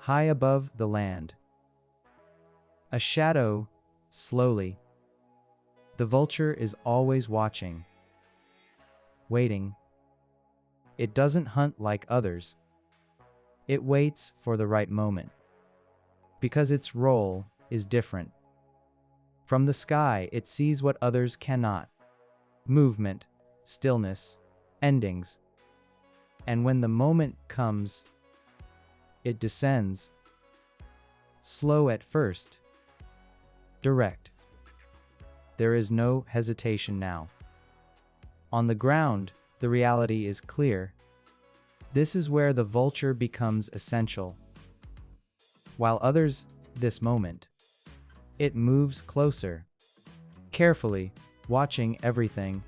high above the land. A shadow, slowly. The vulture is always watching, waiting. It doesn't hunt like others. It waits for the right moment. Because its role is different. From the sky, it sees what others cannot. Movement, stillness, endings. And when the moment comes, it descends. Slow at first. Direct. There is no hesitation now. On the ground, the reality is clear. This is where the vulture becomes essential. While others, this moment. It moves closer. Carefully, watching everything.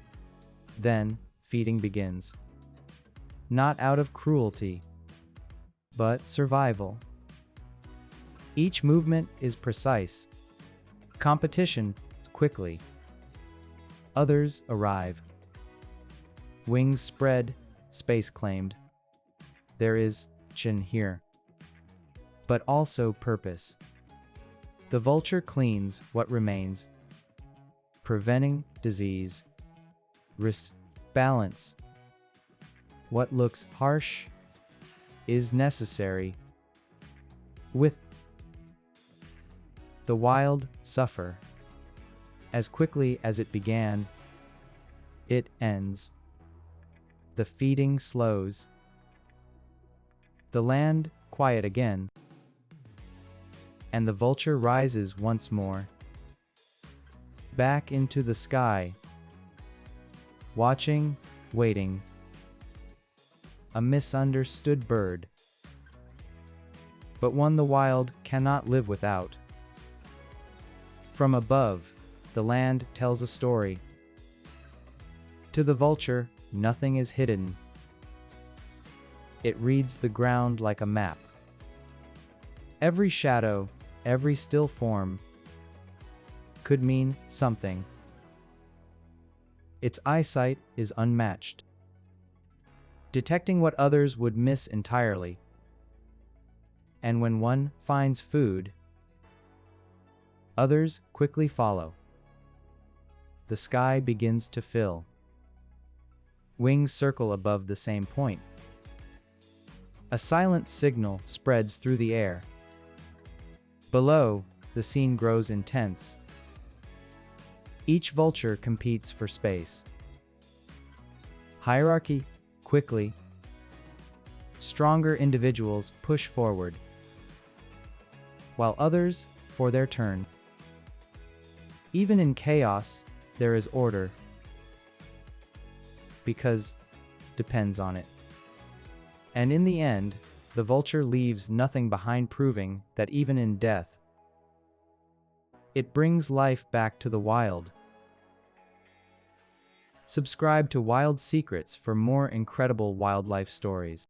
Then, feeding begins. Not out of cruelty, but survival. Each movement is precise. Competition, quickly. Others arrive. Wings spread, space claimed. There is chin here. But also purpose. The vulture cleans what remains. Preventing disease. Risk, balance. What looks harsh is necessary. With the wild suffer. As quickly as it began, it ends. The feeding slows. The land quiet again. And the vulture rises once more. Back into the sky. Watching, waiting. A misunderstood bird. But one the wild cannot live without. From above, the land tells a story. To the vulture, nothing is hidden. It reads the ground like a map. Every shadow, every still form, could mean something. Its eyesight is unmatched, detecting what others would miss entirely. And when one finds food, others quickly follow. The sky begins to fill. Wings circle above the same point. A silent signal spreads through the air. Below, the scene grows intense. Each vulture competes for space. Hierarchy, quickly. Stronger individuals push forward, while others, for their turn. Even in chaos, there is order. Because depends on it. And in the end, the vulture leaves nothing behind, proving that even in death, it brings life back to the wild. Subscribe to Wild Secrets for more incredible wildlife stories.